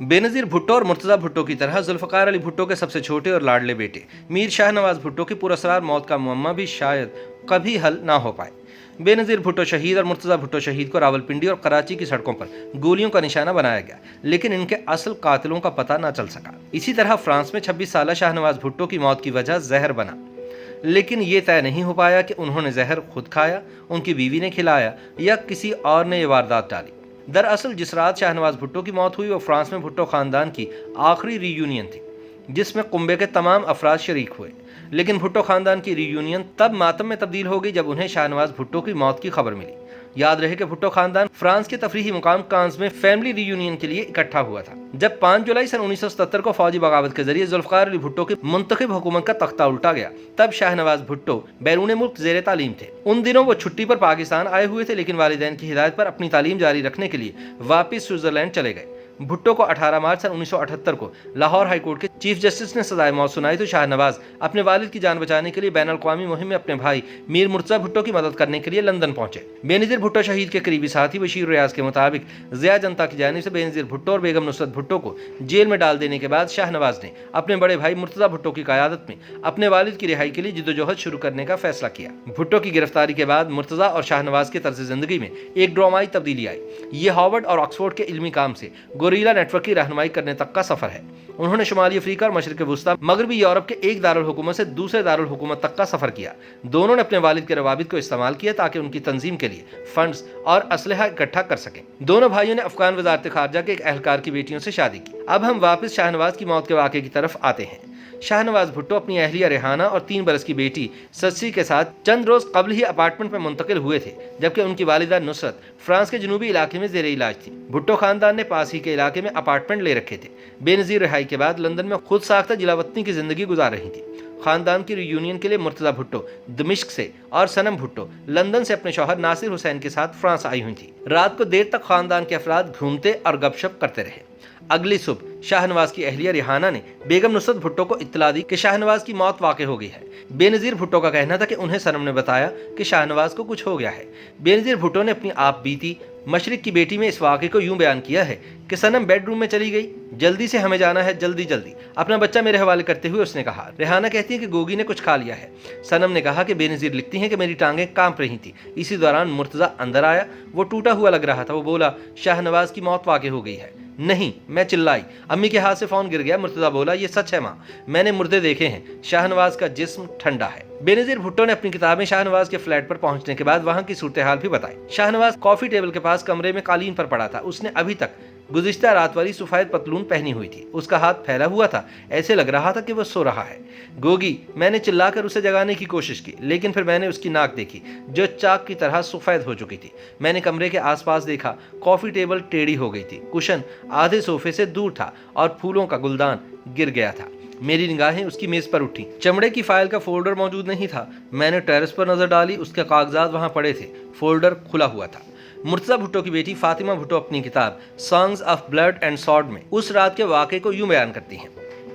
बेनज़ीर भुट्टो और मुर्तज़ा भुट्टो की तरह जुल्फ़कार अली भुट्टो के सबसे छोटे और लाडले बेटे मीर शाहनवाज भुट्टो की पुरअसरार मौत का मुअम्मा भी शायद कभी हल ना हो पाए। बेनज़ीर भुट्टो शहीद और मुर्तज़ा भुट्टो शहीद को रावलपिंडी और कराची की सड़कों पर गोलियों का निशाना बनाया गया, लेकिन इनके असल कातिलों का पता न चल सका। इसी तरह फ्रांस में 26 साल शाहनवाज भुट्टो की मौत की वजह जहर बना, लेकिन ये तय नहीं हो पाया कि उन्होंने जहर खुद खाया, उनकी बीवी ने खिलाया या किसी और ने ये वारदात डाली। दरअसल जिस रात शाहनवाज भुट्टो की मौत हुई वो फ्रांस में भुट्टो खानदान की आखिरी रीयूनियन थी, जिसमें कुंबे के तमाम अफराद शरीक हुए। लेकिन भुट्टो खानदान की रीयूनियन तब मातम में तब्दील हो गई जब उन्हें शाहनवाज भुट्टो की मौत की खबर मिली। याद रहे कि भुट्टो खानदान फ्रांस के तफरीही मुकाम कांस में फैमिली रीयूनियन के लिए इकट्ठा हुआ था। जब 5 जुलाई सन 1977 को फौजी बगावत के जरिए जुल्फ़कार अली भुट्टो की मुंतखब हुकूमत का तख्ता उल्टा गया, तब शाहनवाज भुट्टो बैरून मुल्क ज़ेरे तालीम थे। उन दिनों वो छुट्टी पर पाकिस्तान आए हुए थे, लेकिन वालिदैन की हिदायत पर अपनी तालीम जारी रखने के लिए वापस स्विट्जरलैंड चले गए। भुट्टो को 18 मार्च सन 1978 को लाहौर हाई कोर्ट के चीफ जस्टिस ने सजाए मौत सुनाई तो शाहनवाज अपने वालिद की जान बचाने के लिए बैन अल-अक़वामी मुहिम में अपने भाई मीर मुर्तज़ा भुट्टो की मदद करने के लिए लंदन पहुंचे। बेनज़ीर भुट्टो शहीद के करीबी साथी बशीर रियाज के मुताबिक ज़िया जनता की जानिब से बेनज़ीर भुट्टो और बेगम नुसरत भुट्टो को जेल में डाल देने के बाद शाहनवाज ने अपने बड़े भाई मुर्तज़ा भुट्टो की क़यादत में अपने वालिद की रिहाई के लिए जिद्दोजहद शुरू करने का फैसला किया। भुट्टो की गिरफ्तारी के बाद मुर्तज़ा और शाहनवाज के तर्ज़ ज़िंदगी में एक ड्रामाई तब्दीली आई। ये हार्वर्ड और ऑक्सफोर्ड के इल्मी काम से गोरिल्ला नेटवर्क की रहनुमाई करने तक का सफर है। उन्होंने शुमाली अफ्रीका और मशरिक़ वुस्ता मगरबी यूरोप के एक दारुल हुकूमत से दूसरे दारुल हुकूमत तक का सफर किया। दोनों ने अपने वालिद के रवाबित को इस्तेमाल किया ताकि उनकी तंजीम के लिए फंड्स और असलहा इकट्ठा कर सकें। दोनों भाइयों ने अफगान वजारत खारजा के एक एहलकार की बेटियों से शादी की। अब हम वापस शाहनवाज की मौत के वाक़े की तरफ आते हैं। शाहनवाज भुट्टो अपनी अहलिया रेहाना और 3 बरस की बेटी सस्सी के साथ चंद रोज कबल ही अपार्टमेंट में मुंतकिल हुए थे, जबकि उनकी वालिदा नुसरत फ्रांस के जनूबी इलाके में ज़ेरे इलाज थी। भुट्टो खानदान ने पास ही के इलाके में अपार्टमेंट ले रखे थे। बेनज़ीर रिहाई के बाद लंदन में खुद साख्ता जिलावतनी की जिंदगी गुजार रही थी। खानदान की रियूनियन के लिए मुर्तज़ा भुट्टो दमिश्क से और सनम भुट्टो लंदन से अपने शौहर नासिर हुसैन के साथ फ्रांस आई हुई थी। रात को देर तक खानदान के अफराद घूमते और गपशप करते रहे। अगली सुबह शाहनवाज की अहलिया रिहाना ने बेगम नुसरत भुट्टो को इत्तला दी कि शाहनवाज की मौत वाक़ हो गई है। बेनज़ीर भुट्टो का कहना था कि उन्हें सनम ने बताया कि शाहनवाज को कुछ हो गया है। बेनज़ीर भुट्टो ने अपनी आप बीती मशरिक की बेटी में इस वाक़े को यूं बयान किया है कि सनम बेडरूम में चली गई, जल्दी से हमें जाना है, जल्दी जल्दी अपना बच्चा मेरे हवाले करते हुए उसने कहा। रेहाना कहती है कि गोगी ने कुछ खा लिया है। सनम ने कहा कि बेनज़ीर लिखती हैं कि मेरी टांगें कांप रही थी। इसी दौरान मुर्तज़ा अंदर आया, वो टूटा हुआ लग रहा था। वो बोला शाहनवाज की मौत वाक़ हो गई है। नहीं, मैं चिल्लाई। अम्मी के हाथ से फोन गिर गया। मुर्तज़ा बोला ये सच है माँ, मैंने मुर्दे देखे हैं, शाहनवाज का जिस्म ठंडा है। बेनज़ीर भुट्टो ने अपनी किताब में शाहनवाज के फ्लैट पर पहुंचने के बाद वहां की सूरत हाल भी बताई। शाहनवाज कॉफी टेबल के पास कमरे में कालीन पर पड़ा था। उसने अभी तक गुज़िश्ता रात वाली सफ़ेद पतलून पहनी हुई थी। उसका हाथ फैला हुआ था, ऐसे लग रहा था कि वह सो रहा है। गोगी, मैंने चिल्लाकर उसे जगाने की कोशिश की, लेकिन फिर मैंने उसकी नाक देखी जो चाक की तरह सफ़ेद हो चुकी थी। मैंने कमरे के आसपास देखा, कॉफ़ी टेबल टेढ़ी हो गई थी, कुशन आधे सोफे से दूर था और फूलों का गुलदान गिर गया था। मेरी निगाहें उसकी मेज़ पर उठी। चमड़े की फाइल का फोल्डर मौजूद नहीं था। मैंने टेरेस पर नज़र डाली, उसके कागजात वहाँ पड़े थे, फोल्डर खुला हुआ था। मुर्तज़ा भुट्टो की बेटी फातिमा भुट्टो अपनी किताब songs of blood and sword में उस रात के वाक़े को यूं बयान करती हैं।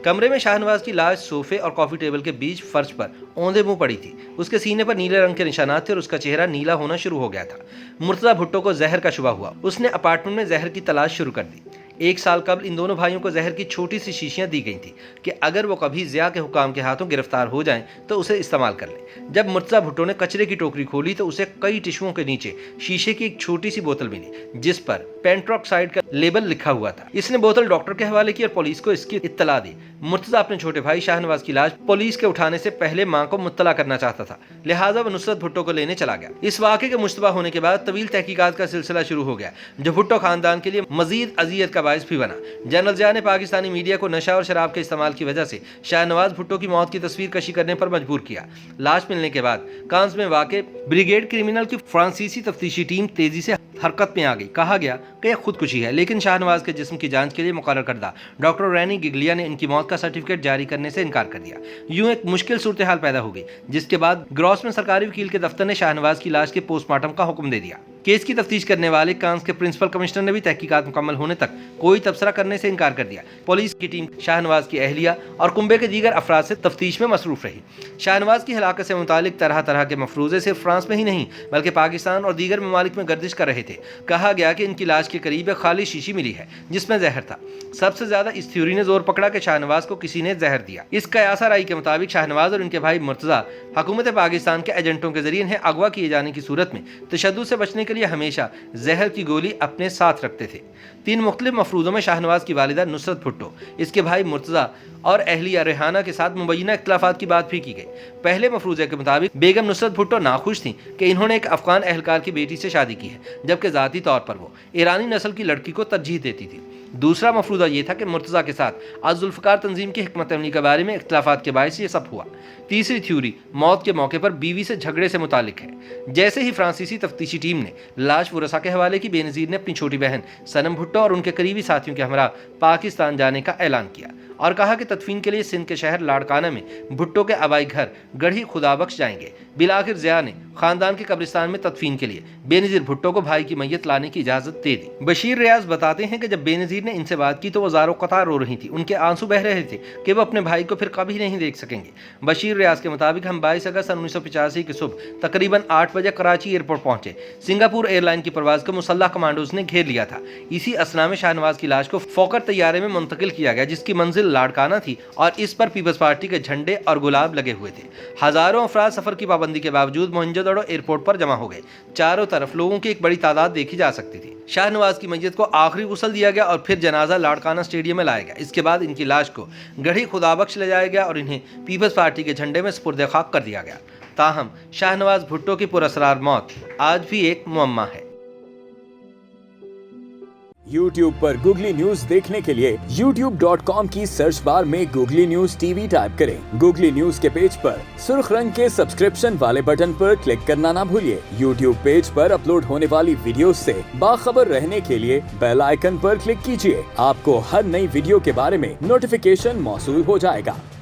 कमरे में शाहनवाज की लाश सोफे और कॉफ़ी टेबल के बीच फर्श पर औंधे मुंह पड़ी थी। उसके सीने पर नीले रंग के निशानात थे और उसका चेहरा नीला होना शुरू हो गया था। मुर्तज़ा भुट्टो को जहर का शुबा हुआ। उसने अपार्टमेंट में जहर की तलाश शुरू कर दी। 1 साल कबल इन दोनों भाइयों को जहर की छोटी सी शीशियां दी गई थी कि अगर वो कभी ज़िया के हुकाम के हाथों गिरफ्तार हो जाएं तो उसे इस्तेमाल कर लें। जब मुर्तज़ा भुट्टो ने कचरे की टोकरी खोली तो उसे कई टिश्युओं के नीचे शीशे की एक छोटी सी बोतल मिली जिस पर पेंट्रोक्साइड का लेबल लिखा हुआ था। इसने बोतल डॉक्टर के हवाले की और पुलिस को इसकी इत्तला दी। मुर्तज़ा अपने छोटे भाई शाहनवाज की लाश पुलिस के उठाने से पहले मां को मुत्तला करना चाहता था, लिहाजा वह नुसरत भुट्टो को लेने चला गया। इस वाक़े के मुश्तबा होने के बाद तवील तहकीकात का सिलसिला शुरू हो गया जो भुट्टो खानदान के लिए मजीद अजियत का बायस भी बना। जनरल ज़िया ने पाकिस्तानी मीडिया को नशा और शराब के इस्तेमाल की वजह से शाहनवाज भुट्टो की मौत की तस्वीर कशी करने पर मजबूर किया। लाश मिलने के बाद कांस में वाक़े ब्रिगेड क्रिमिनल की फ्रांसीसी तफ्तीशी टीम तेजी से हरकत में आ गई। कहा गया कि यह खुदकुशी है, लेकिन शाहनवाज के जिस्म की जांच के लिए मुकर्रर करदा डॉक्टर रैनी गिगलिया ने इनकी मौत का सर्टिफिकेट जारी करने से इनकार कर दिया। यूं एक मुश्किल सूरत हाल पैदा हो गई, जिसके बाद ग्रॉस में सरकारी वकील के दफ्तर ने शाहनवाज की लाश के पोस्टमार्टम का हुक्म दे दिया। केस की तफ्तीश करने वाले कांस के प्रिंसिपल कमिश्नर ने भी तहकीकात मुकम्मल होने तक कोई तबसरा करने से इनकार कर दिया। पुलिस की टीम शाहनवाज की अहलिया और कुंबे के दीगर अफराद से तफ्तीश में मसरूफ रही। शाहनवाज की हलाकत से मुतालिक तरह तरह के मफरूजे सिर्फ फ्रांस में ही नहीं बल्कि पाकिस्तान और दीगर ममालिक में गर्दिश कर रहे थे। कहा गया कि इनकी लाश के करीब एक खाली शीशी मिली है जिसमें जहर था। सबसे ज्यादा इस थ्योरी ने जोर पकड़ा कि शाहनवाज को किसी ने जहर दिया। इस कयासा राय के मुताबिक शाहनवाज और इनके भाई मुर्तजा हुकूमत पाकिस्तान के एजेंटों के जरिए इन्हें अगवा किए जाने की सूरत में तशद्दुद से बचने के लिए हमेशा जहर की गोली अपने साथ रखते थे। 3 मुख्तलिफ मफरूजों में शाहनवाज की वालिदा नुसरत भुट्टो, इसके भाई मुर्तजा और अहलिया रेहाना के साथ मुबैना इख्तिलाफात की बात भी की गई। पहले मफरूजे के मुताबिक बेगम नुसरत भुट्टो नाखुश थी कि इन्होंने एक अफगान एहलकार की बेटी से शादी की है, जबकि ज़ाती तौर पर वो ईरानी नस्ल की लड़की को तरजीह देती थी। दूसरा मफरूजा ये था कि मुर्तज़ा के साथ आज जुल्फ़िकार तंजीम की हिकमत अमली के बारे में इख्तिलाफात के बायस ये सब हुआ। तीसरी थ्योरी मौत के मौके पर बीवी से झगड़े से मुतालिक है। जैसे ही फ्रांसीसी तफ्तीशी टीम ने लाश वरसा के हवाले की, बेनज़ीर ने अपनी छोटी बहन सनम भुट्टो और उनके करीबी साथियों के हमरा पाकिस्तान जाने का ऐलान किया और कहा कि तदफीन के लिए सिंध के शहर लाड़काना में भुट्टो के आबाई घर गढ़ी खुदाबख्श जाएंगे। बिलाखिर ज़िया ने खानदान के कब्रिस्तान में तदफीन के लिए बेनज़ीर भुट्टो को भाई की मैयत लाने की इजाज़त दे दी। बशीर रियाज बताते हैं कि जब बेनज़ीर ने इनसे बात की तो वो ज़ारो कतार रो रही थी। उनके आंसू बह रहे थे कि वो अपने भाई को फिर कभी नहीं देख सकेंगे। बशीर रियाज के मुताबिक हम 22 अगस्त 1985 की सुबह तकरीबन 8 बजे कराची एयरपोर्ट पहुंचे। सिंगापुर एयरलाइन की परवाज़ को मुसल्लह कमांडोज ने घेर लिया था। इसी असना में शाहनवाज की लाश को फोकर तैयारे में मुंतकिल किया गया, जिसकी मंजिल लाड़काना थी और इस पर पीपल्स पार्टी के झंडे और गुलाब लगे हुए थे। हजारों अफराद सफर की पाबंदी के बावजूद मोहनजोदड़ो एयरपोर्ट पर जमा हो गए। चारों तरफ लोगों की एक बड़ी तादाद देखी जा सकती थी। शाहनवाज की मैयत को आखिरी गुस्ल दिया गया और फिर जनाजा लाड़काना स्टेडियम में लाया गया। इसके बाद इनकी लाश को गढ़ी खुदाबख्श ले जाया गया और इन्हें पीपल्स पार्टी के झंडे में सुपुर्द खाक कर दिया गया। ताहम शाहनवाज भुट्टो की पुरअसरार मौत आज भी एक मुअम्मा है। YouTube पर गूगली न्यूज देखने के लिए youtube.com की सर्च बार में गूगली न्यूज टीवी टाइप करें। गूगली न्यूज के पेज पर सुर्ख रंग के सब्सक्रिप्शन वाले बटन पर क्लिक करना ना भूलिए। YouTube पेज पर अपलोड होने वाली वीडियोस से बाखबर रहने के लिए बेल आइकन पर क्लिक कीजिए। आपको हर नई वीडियो के बारे में नोटिफिकेशन मौसूल हो जाएगा।